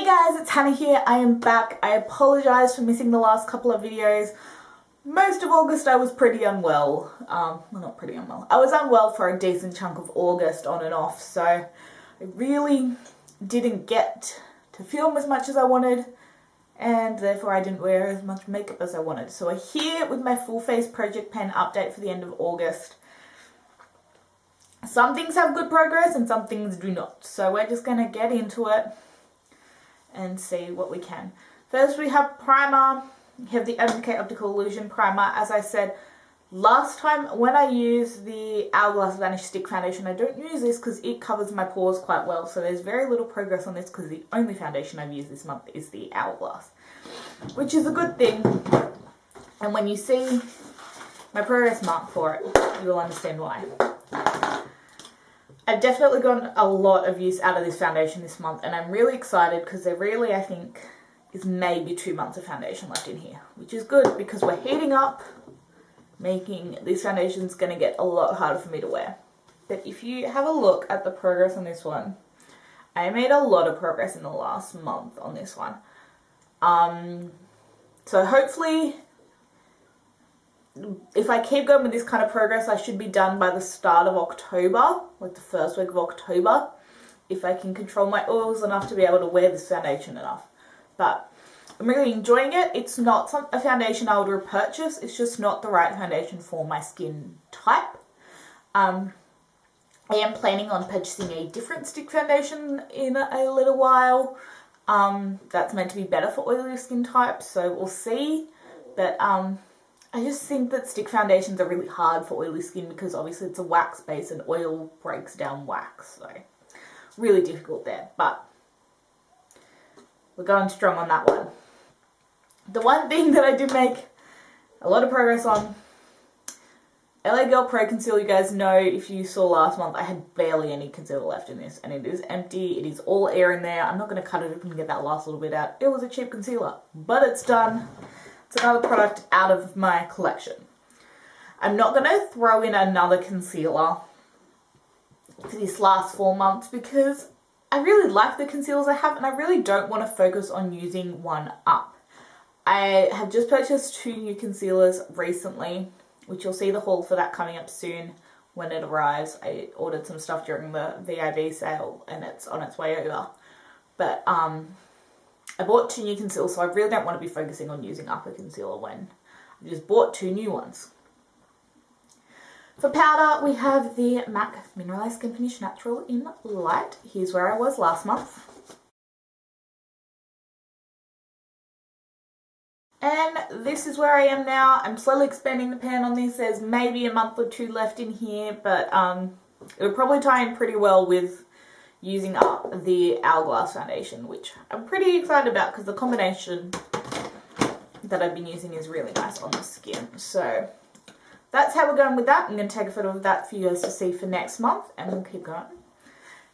guys, it's Hannah here. I am back. I apologise for missing the last couple of videos. Most of August I was pretty unwell. Well, not pretty unwell. I was unwell for a decent chunk of August on and off, so I really didn't get to film as much as I wanted, and therefore I didn't wear as much makeup as I wanted. So we're here with my full face project pen update for the end of August. Some things have good progress and some things do not. So we're just going to get into it and see what we can. First we have primer. We have the Urban Decay Optical Illusion Primer. As I said last time, when I use the Hourglass Vanish Stick Foundation, I don't use this because it covers my pores quite well. So there's very little progress on this because the only foundation I've used this month is the Hourglass, which is a good thing. And when you see my progress mark for it, you'll understand why. I've definitely gotten a lot of use out of this foundation this month, and I'm really excited because there really, I think, is maybe 2 months of foundation left in here, which is good because we're heating up, making this foundation's going to get a lot harder for me to wear. But if you have a look at the progress on this one, I made a lot of progress in the last month on this one. So hopefully, if I keep going with this kind of progress, I should be done by the start of October, like the first week of October, if I can control my oils enough to be able to wear this foundation enough. But I'm really enjoying it. It's not a foundation I would repurchase. It's just not the right foundation for my skin type. I am planning on purchasing a different stick foundation in a little while. That's meant to be better for oily skin types, so we'll see. But I just think that stick foundations are really hard for oily skin because obviously it's a wax base and oil breaks down wax, so really difficult there, but we're going strong on that one. The one thing that I did make a lot of progress on, LA Girl Pro Concealer. You guys know, if you saw last month, I had barely any concealer left in this, and it is empty. It is all air in there. I'm not going to cut it open and get that last little bit out. It was a cheap concealer, but it's done. It's another product out of my collection. I'm not going to throw in another concealer for this last 4 months because I really like the concealers I have and I really don't want to focus on using one up. I have just purchased 2 new concealers recently, which you'll see the haul for that coming up soon when it arrives. I ordered some stuff during the VIB sale and it's on its way over. But I bought 2 new concealers, so I really don't want to be focusing on using up a concealer when I just bought 2 new ones. For powder, we have the MAC Mineralized Skin Finish Natural in Light. Here's where I was last month. And this is where I am now. I'm slowly expanding the pan on this. There's maybe a month or 2 left in here, but it would probably tie in pretty well with using up the Hourglass foundation, which I'm pretty excited about because the combination that I've been using is really nice on the skin. So that's how we're going with that. I'm going to take a photo of that for you guys to see for next month, and we'll keep going.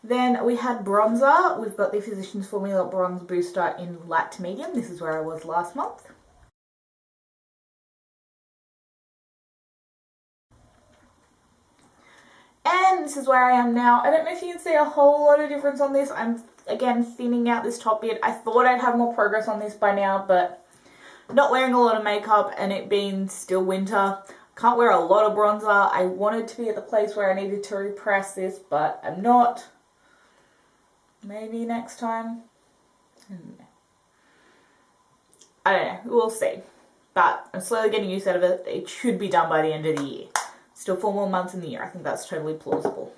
Then we had bronzer. We've got the Physicians Formula Bronze Booster in light to medium. This is where I was last month. And this is where I am now. I don't know if you can see a whole lot of difference on this. I'm, again, thinning out this top bit. I thought I'd have more progress on this by now, but not wearing a lot of makeup and it being still winter, can't wear a lot of bronzer. I wanted to be at the place where I needed to repress this, but I'm not. Maybe next time. I don't know. We'll see. But I'm slowly getting used out of it. It should be done by the end of the year. Still 4 more months in the year. I think that's totally plausible.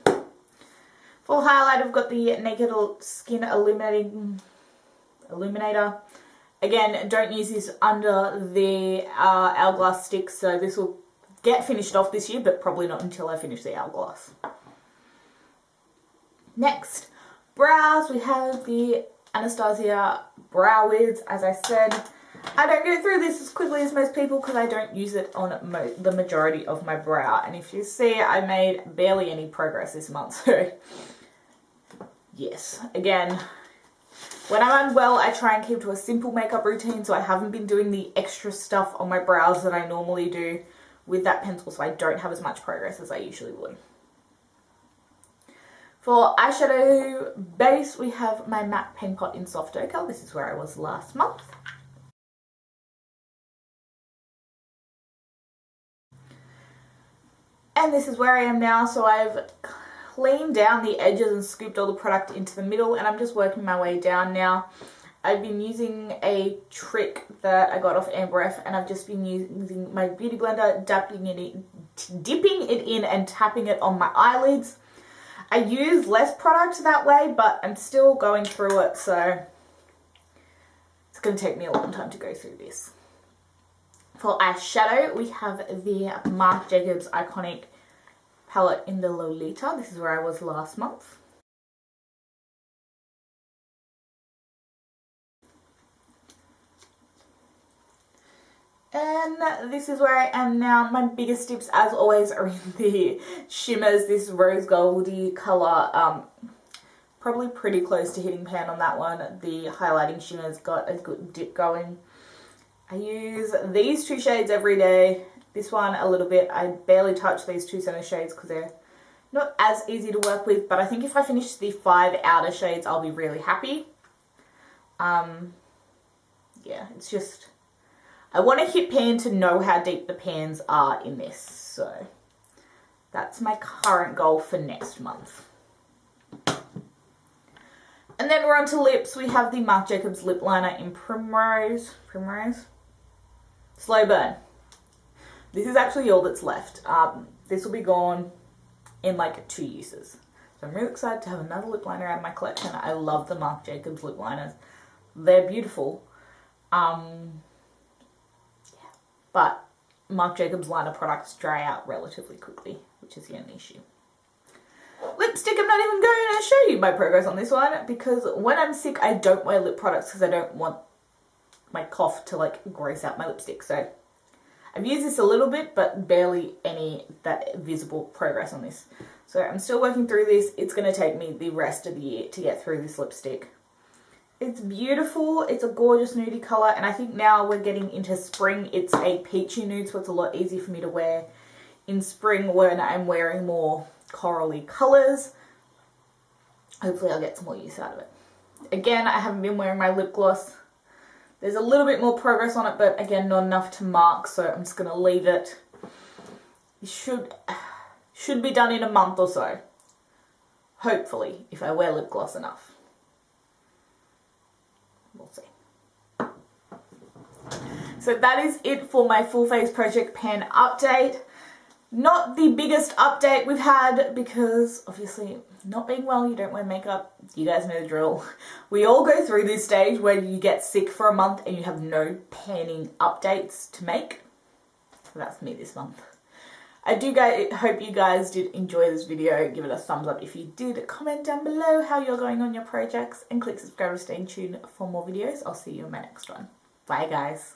For highlight, I've got the Naked Skin Illuminator. Again, don't use this under the Hourglass stick, so this will get finished off this year, but probably not until I finish the Hourglass. Next, brows. We have the Anastasia Brow Wiz. As I said, I don't go through this as quickly as most people because I don't use it on the majority of my brow. And if you see, I made barely any progress this month. So, yes. Again, when I'm unwell, I try and keep to a simple makeup routine. So I haven't been doing the extra stuff on my brows that I normally do with that pencil. So I don't have as much progress as I usually would. For eyeshadow base, we have my MAC Pen Pot in Soft Ochre. This is where I was last month. And this is where I am now. So I've cleaned down the edges and scooped all the product into the middle, and I'm just working my way down now. I've been using a trick that I got off Amber F, and I've just been using my beauty blender, dipping it in and tapping it on my eyelids. I use less product that way, but I'm still going through it, so it's going to take me a long time to go through this. For eyeshadow, we have the Marc Jacobs Iconic palette in the Lolita. This is where I was last month. And this is where I am now. My biggest tips, as always, are in the shimmers. This rose goldy colour, probably pretty close to hitting pan on that one. The highlighting shimmer's got a good dip going. I use these two shades every day. This one a little bit. I barely touch these two center shades because they're not as easy to work with. But I think if I finish the 5 outer shades, I'll be really happy. Yeah, it's just... I want to hit pan to know how deep the pans are in this, so that's my current goal for next month. And then we're on to lips. We have the Marc Jacobs lip liner in Primrose, Slow Burn. This is actually all that's left. This will be gone in like 2 uses. So I'm really excited to have another lip liner out of my collection. I love the Marc Jacobs lip liners. They're beautiful. But Marc Jacobs liner products dry out relatively quickly, which is the only issue. Lipstick, I'm not even going to show you my progress on this one because when I'm sick, I don't wear lip products because I don't want my cough to like gross out my lipstick. So I've used this a little bit, but barely any that visible progress on this. So I'm still working through this. It's going to take me the rest of the year to get through this lipstick. It's beautiful. It's a gorgeous nudie colour, and I think now we're getting into spring. It's a peachy nude, so it's a lot easier for me to wear in spring when I'm wearing more corally colours. Hopefully I'll get some more use out of it. Again, I haven't been wearing my lip gloss. There's a little bit more progress on it, but again, not enough to mark, so I'm just going to leave it. It should be done in a month or so. Hopefully, if I wear lip gloss enough. We'll see. So that is it for my Full Face Project Pan update. Not the biggest update we've had because obviously not being well, you don't wear makeup. You guys know the drill. We all go through this stage where you get sick for a month and you have no panning updates to make. So that's me this month. I hope you guys did enjoy this video. Give it a thumbs up if you did. Comment down below how you're going on your projects and click subscribe to stay tuned for more videos. I'll see you in my next one. Bye guys.